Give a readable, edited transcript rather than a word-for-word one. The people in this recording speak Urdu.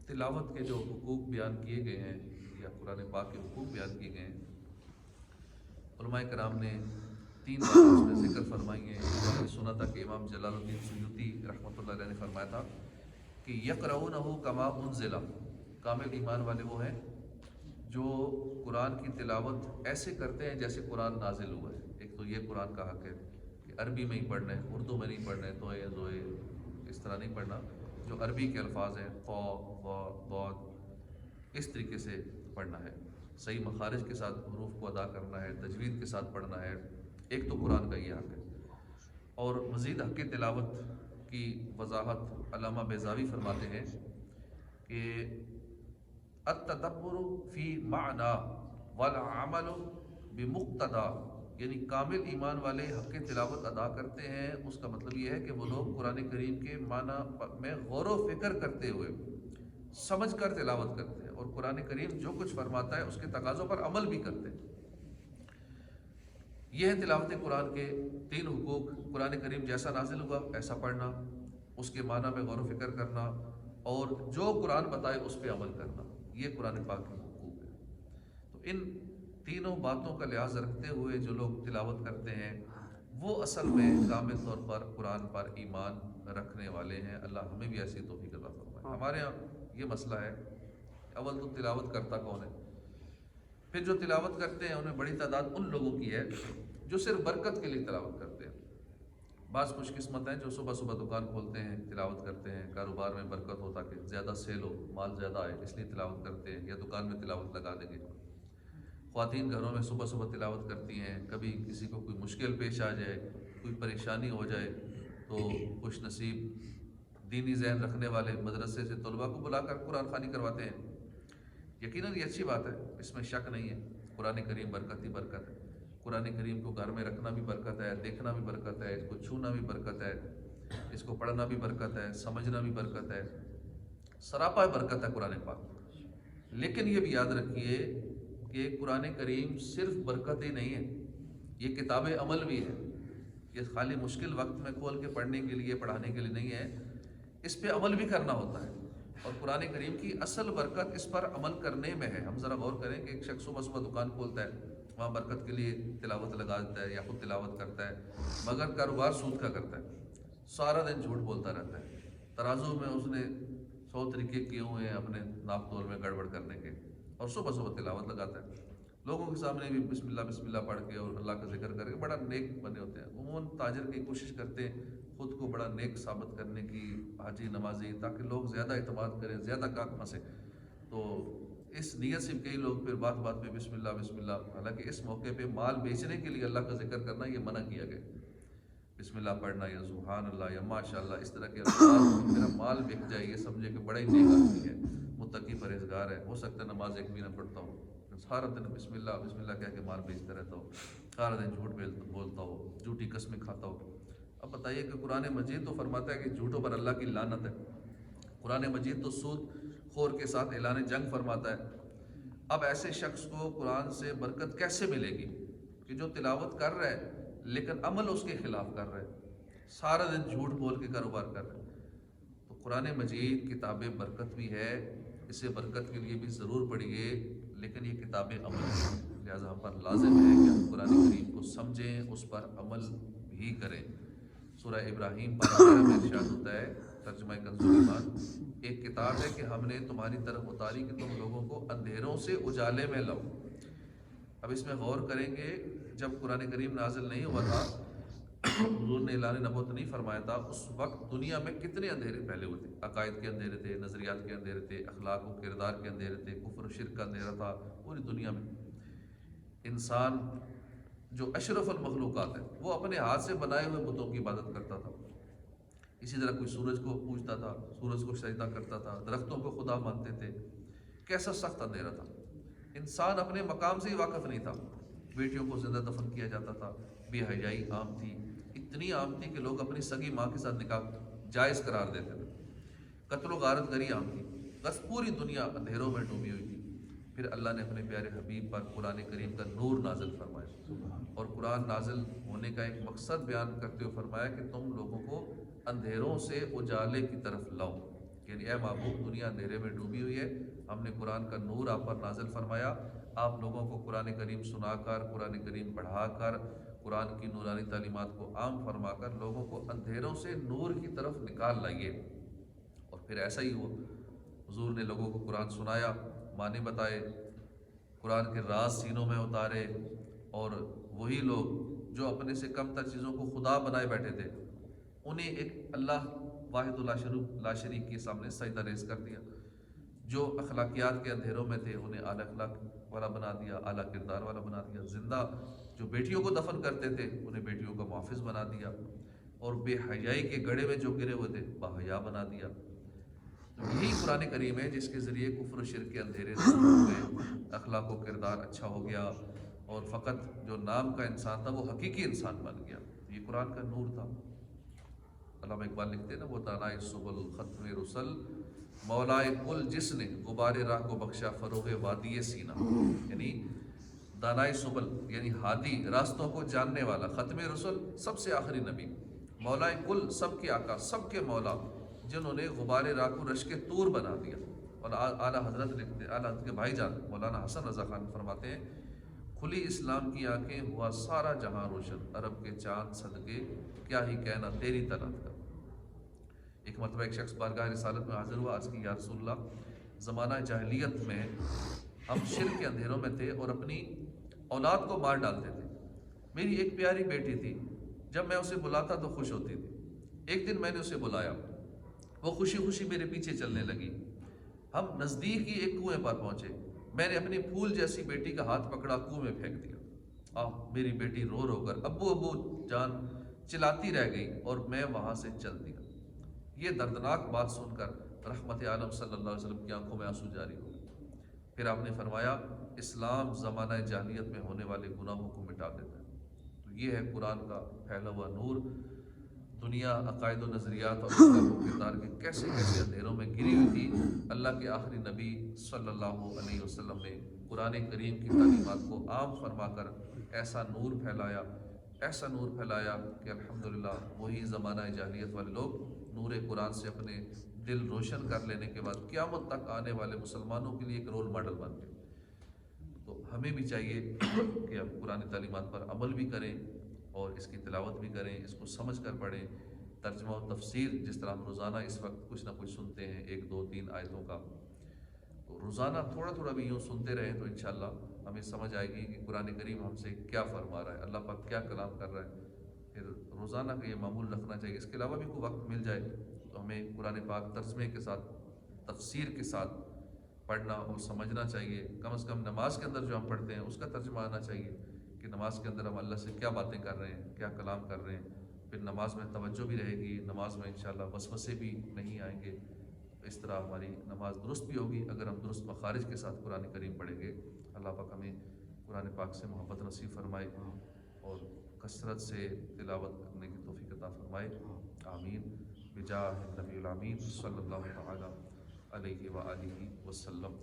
تلاوت کے جو حقوق بیان کیے گئے ہیں یا قرآن پاک کے حقوق بیان کیے گئے ہیں، علماء کرام نے تین باتیں اس میں ذکر فرمائی ہیں۔ ہم نے سنا تھا کہ امام جلال الدین سیوطی رحمۃ اللہ علیہ نے فرمایا تھا کہ یقرؤونہ کما انزل، کامل ایمان والے وہ ہیں جو قرآن کی تلاوت ایسے کرتے ہیں جیسے قرآن نازل ہوا ہے۔ ایک تو یہ قرآن کا حق ہے کہ عربی میں ہی پڑھنا ہے، اردو میں نہیں پڑھنا ہے، توئے زوئے اس طرح نہیں پڑھنا، جو عربی کے الفاظ ہیں قا ضا ضاد اس طریقے سے پڑھنا ہے، صحیح مخارج کے ساتھ حروف کو ادا کرنا ہے، تجوید کے ساتھ پڑھنا ہے۔ ایک تو قرآن کا یہ حق ہے۔ اور مزید حق تلاوت کی وضاحت علامہ بیضاوی فرماتے ہیں کہ التدبر فی معنی والعمل بمقتضا، یعنی کامل ایمان والے حق تلاوت ادا کرتے ہیں، اس کا مطلب یہ ہے کہ وہ لوگ قرآن کریم کے معنی میں غور و فکر کرتے ہوئے سمجھ کر تلاوت کرتے ہیں، اور قرآن کریم جو کچھ فرماتا ہے اس کے تقاضوں پر عمل بھی کرتے ہیں۔ یہ ہے تلاوت قرآن کے تین حقوق: قرآن کریم جیسا نازل ہوا ایسا پڑھنا، اس کے معنی میں غور و فکر کرنا، اور جو قرآن بتائے اس پہ عمل کرنا۔ یہ قرآن پاک کے حقوق ہے۔ تو ان تینوں باتوں کا لحاظ رکھتے ہوئے جو لوگ تلاوت کرتے ہیں وہ اصل میں کامل طور پر قرآن پر ایمان رکھنے والے ہیں۔ اللہ ہمیں بھی ایسی توفیق عطا فرمائے۔ ہمارے ہاں یہ مسئلہ ہے، اول تو تلاوت کرتا کون ہے؟ پھر جو تلاوت کرتے ہیں انہیں بڑی تعداد ان لوگوں کی ہے جو صرف برکت کے لیے تلاوت کرتے ہیں۔ بعض خوش قسمت ہیں جو صبح صبح دکان کھولتے ہیں، تلاوت کرتے ہیں، کاروبار میں برکت ہو تاکہ زیادہ سیل ہو، مال زیادہ آئے، اس لیے تلاوت کرتے ہیں، یا دکان میں تلاوت لگا دیں گے۔ خواتین گھروں میں صبح صبح تلاوت کرتی ہیں، کبھی کسی کو کوئی مشکل پیش آ جائے، کوئی پریشانی ہو جائے تو خوش نصیب دینی ذہن رکھنے والے مدرسے سے طلباء کو بلا کر قرآن خوانی کرواتے ہیں۔ یقیناً یہ اچھی بات ہے، اس میں شک نہیں ہے۔ قرآن کریم برکت ہی برکت ہے۔ قرآن کریم کو گھر میں رکھنا بھی برکت ہے، دیکھنا بھی برکت ہے، اس کو چھونا بھی برکت ہے، اس کو پڑھنا بھی برکت ہے، سمجھنا بھی برکت ہے، سراپا برکت ہے قرآن پاک۔ لیکن یہ بھی یاد رکھیے کہ قرآن کریم صرف برکت ہی نہیں ہے، یہ کتاب عمل بھی ہے۔ یہ خالی مشکل وقت میں کھول کے پڑھنے کے لیے، پڑھانے کے لیے نہیں ہے، اس پہ عمل بھی کرنا ہوتا ہے۔ اور قرآن کریم کی اصل برکت اس پر عمل کرنے میں ہے۔ ہم ذرا غور کریں کہ ایک شخص صبح صبح دکان کھولتا ہے، وہاں برکت کے لیے تلاوت لگا دیتا ہے یا خود تلاوت کرتا ہے، مگر کاروبار سود کا کرتا ہے، سارا دن جھوٹ بولتا رہتا ہے، ترازو میں اس نے 100 طریقے کیے ہوئے ہیں اپنے ناپ تول میں گڑبڑ کرنے کے، اور صبح صبح تلاوت لگاتا ہے۔ لوگوں کے سامنے بھی بسم اللہ پڑھ کے اور اللہ کا ذکر کر کے بڑا نیک بنے ہوتے ہیں۔ عموماً تاجر کی کوشش کرتے ہیں خود کو بڑا نیک ثابت کرنے کی، حاجی نمازی، تاکہ لوگ زیادہ اعتماد کریں، زیادہ گاہک پھنسے۔ تو اس نیت سے کئی لوگ پھر بات بات پہ بسم اللہ، حالانکہ اس موقع پہ مال بیچنے کے لیے اللہ کا ذکر کرنا یہ منع کیا گیا۔ بسم اللہ پڑھنا یا سبحان اللہ یا ماشاء اللہ اس طرح کے الفاظ، میرا مال بک جائے، یہ سمجھے کہ بڑا ہی نیک آدمی ہے، متقی پرہیزگار ہے، ہو سکتا ہے نماز ایک بھی نہ پڑھتا ہو، سارا دن بسم اللہ کہہ کے مال بیچتا رہتا ہو، سارا دن جھوٹ بولتا ہو، جھوٹی قسمیں کھاتا ہو۔ اب بتائیے کہ قرآن مجید تو فرماتا ہے کہ جھوٹوں پر اللہ کی لعنت ہے۔ قرآن مجید تو سود خور کے ساتھ اعلان جنگ فرماتا ہے۔ اب ایسے شخص کو قرآن سے برکت کیسے ملے گی کہ جو تلاوت کر رہا ہے لیکن عمل اس کے خلاف کر رہا ہے، سارا دن جھوٹ بول کے کاروبار کر رہا ہے؟ تو قرآن مجید کتاب برکت بھی ہے، اسے برکت کے لیے بھی ضرور پڑھیے، لیکن یہ کتاب عمل ہے، لہٰذا ہم پر لازم ہے کہ ہم قرآن کریم کو سمجھیں، اس پر عمل بھی کریں۔ سورہ ابراہیم پارہ 13 میں ارشاد ہوتا ہے، ترجمہ کنز ایمان، ایک کتاب ہے کہ ہم نے تمہاری طرف اتاری کہ تم لوگوں کو اندھیروں سے اجالے میں لاؤ۔ اب اس میں غور کریں گے، جب قرآن کریم نازل نہیں ہوا تھا، حضور نے اعلان نبوت نہیں فرمایا تھا، اس وقت دنیا میں کتنے اندھیرے پھیلے ہوئے تھے۔ عقائد کے اندھیرے تھے، نظریات کے اندھیرے تھے، اخلاق و کردار کے اندھیرے تھے، کفر و شرک کا اندھیرا تھا پوری دنیا میں۔ انسان جو اشرف المخلوقات ہے وہ اپنے ہاتھ سے بنائے ہوئے بتوں کی عبادت کرتا تھا۔ اسی طرح کوئی سورج کو پوجتا تھا، سورج کو سجدہ کرتا تھا، درختوں کو خدا مانتے تھے۔ کیسا سخت اندھیرا تھا، انسان اپنے مقام سے ہی واقف نہیں تھا۔ بیٹیوں کو زندہ دفن کیا جاتا تھا، بے حیائی عام تھی، اتنی عام تھی کہ لوگ اپنی سگی ماں کے ساتھ نکاح جائز قرار دیتے تھے، قتل و غارت گری عام تھی، بس پوری دنیا اندھیروں میں ڈوبی ہوئی تھی۔ پھر اللہ نے اپنے پیارے حبیب پر قرآن کریم کا نور نازل فرمایا، اور قرآن نازل ہونے کا ایک مقصد بیان کرتے ہوئے فرمایا کہ تم لوگوں کو اندھیروں سے اجالے کی طرف لاؤ۔ یعنی اے معبود دنیا اندھیرے میں ڈوبی ہوئی ہے، ہم نے قرآن کا نور آپ پر نازل فرمایا، آپ لوگوں کو قرآن کریم سنا کر، قرآن کریم پڑھا کر، قرآن کی نورانی تعلیمات کو عام فرما کر لوگوں کو اندھیروں سے نور کی طرف نکال لائیے۔ اور پھر ایسا ہی ہوا، حضور نے لوگوں کو قرآن سنایا، معنی بتائے، قرآن کے راز سینوں میں اتارے، اور وہی لوگ جو اپنے سے کم تر چیزوں کو خدا بنائے بیٹھے تھے، انہیں ایک اللہ واحد لا شریک کے سامنے سجدہ ریز کر دیا۔ جو اخلاقیات کے اندھیروں میں تھے انہیں اعلیٰ اخلاق والا بنا دیا، اعلیٰ کردار والا بنا دیا۔ زندہ جو بیٹیوں کو دفن کرتے تھے انہیں بیٹیوں کا محافظ بنا دیا، اور بے حیائی کے گڑھے میں جو گرے ہوئے تھے باحیا بنا دیا۔ تو یہی قرآن کریم ہے جس کے ذریعے کفر و شرک کے اندھیرے دور ہوئے، اخلاق و کردار اچھا ہو گیا، اور فقط جو نام کا انسان تھا وہ حقیقی انسان بن گیا۔ یہ قرآن کا نور تھا۔ علامہ اقبال لکھتے ہیں نا، وہ دانائے سبل ختم رسل، مولائے کل جس نے غبار راہ کو بخشا فروغ وادی سینہ۔ یعنی دانائے سبل یعنی ہادی، راستوں کو جاننے والا، ختم رسل سب سے آخری نبی، مولائے کل سب کے آقا، سب کے مولا، جنہوں نے غبار راہ کو رشک طور بنا دیا۔ اور اعلیٰ حضرت لکھتے، اعلیٰ حضرت کے بھائی جان مولانا حسن رضا خان فرماتے ہیں، کھلی اسلام کی آنکھیں ہوا سارا جہاں روشن، عرب کے چاند صدقے کیا ہی کہنا تیری طلعت کا۔ ایک مرتبہ ایک شخص بارگاہ رسالت میں حاضر ہوا، عرض کی یا رسول اللہ، زمانہ جاہلیت میں ہم شرک کے اندھیروں میں تھے اور اپنی اولاد کو مار ڈالتے تھے۔ میری ایک پیاری بیٹی تھی، جب میں اسے بلاتا تو خوش ہوتی تھی۔ ایک دن میں نے اسے بلایا، وہ خوشی خوشی میرے پیچھے چلنے لگی۔ ہم نزدیک ہی ایک کنویں پر پہنچے، میں نے اپنی پھول جیسی بیٹی کا ہاتھ پکڑا، کنویں میں پھینک دیا۔ میری بیٹی رو رو کر ابو ابو جان چلاتی رہ گئی اور میں وہاں سے چل دیا۔ یہ دردناک بات سن کر رحمت عالم صلی اللہ علیہ وسلم کی آنکھوں میں آنسو جاری ہو گئے۔ پھر آپ نے فرمایا، اسلام زمانہ جاہلیت میں ہونے والے گناہوں کو مٹا دیتا ہے۔ تو یہ ہے قرآن کا پھیلا ہوا نور۔ دنیا عقائد و نظریات اور اخلاق و کردار کے کیسے کیسے اندھیروں میں گری ہوئی تھی، اللہ کے آخری نبی صلی اللہ علیہ وسلم نے قرآن کریم کی تعلیمات کو عام فرما کر ایسا نور پھیلایا، ایسا نور پھیلایا کہ الحمدللہ وہی زمانہ جاہلیت والے لوگ نور قرآن سے اپنے دل روشن کر لینے کے بعد قیامت تک آنے والے مسلمانوں کے لیے ایک رول ماڈل بن گئے۔ تو ہمیں بھی چاہیے کہ ہم قرآن تعلیمات پر عمل بھی کریں اور اس کی تلاوت بھی کریں، اس کو سمجھ کر پڑھیں، ترجمہ و تفسیر جس طرح ہم روزانہ اس وقت کچھ نہ کچھ سنتے ہیں، 1 2 3 آیتوں کا، تو روزانہ تھوڑا تھوڑا بھی یوں سنتے رہیں تو انشاءاللہ ہمیں سمجھ آئے گی کہ قرآن کریم ہم سے کیا فرما رہا ہے، اللہ پاک کیا کلام کر رہا ہے۔ پھر روزانہ کا یہ معمول رکھنا چاہیے۔ اس کے علاوہ بھی کوئی وقت مل جائے تو ہمیں قرآن پاک ترجمے کے ساتھ، تفسیر کے ساتھ پڑھنا اور سمجھنا چاہیے۔ کم از کم نماز کے اندر جو ہم پڑھتے ہیں اس کا ترجمہ آنا چاہیے کہ نماز کے اندر ہم اللہ سے کیا باتیں کر رہے ہیں، کیا کلام کر رہے ہیں۔ پھر نماز میں توجہ بھی رہے گی، نماز میں انشاءاللہ وسوسے بھی نہیں آئیں گے، اس طرح ہماری نماز درست بھی ہوگی اگر ہم درست مخارج کے ساتھ قرآن کریم پڑھیں گے۔ اللہ پاک ہمیں قرآن پاک سے محبت نصیب فرمائے اور کثرت سے تلاوت کرنے کی توفیق عطا فرمائے، آمین، بجاہ النبی الامین صلی اللہ تعالی علیہ وآلہ وسلم۔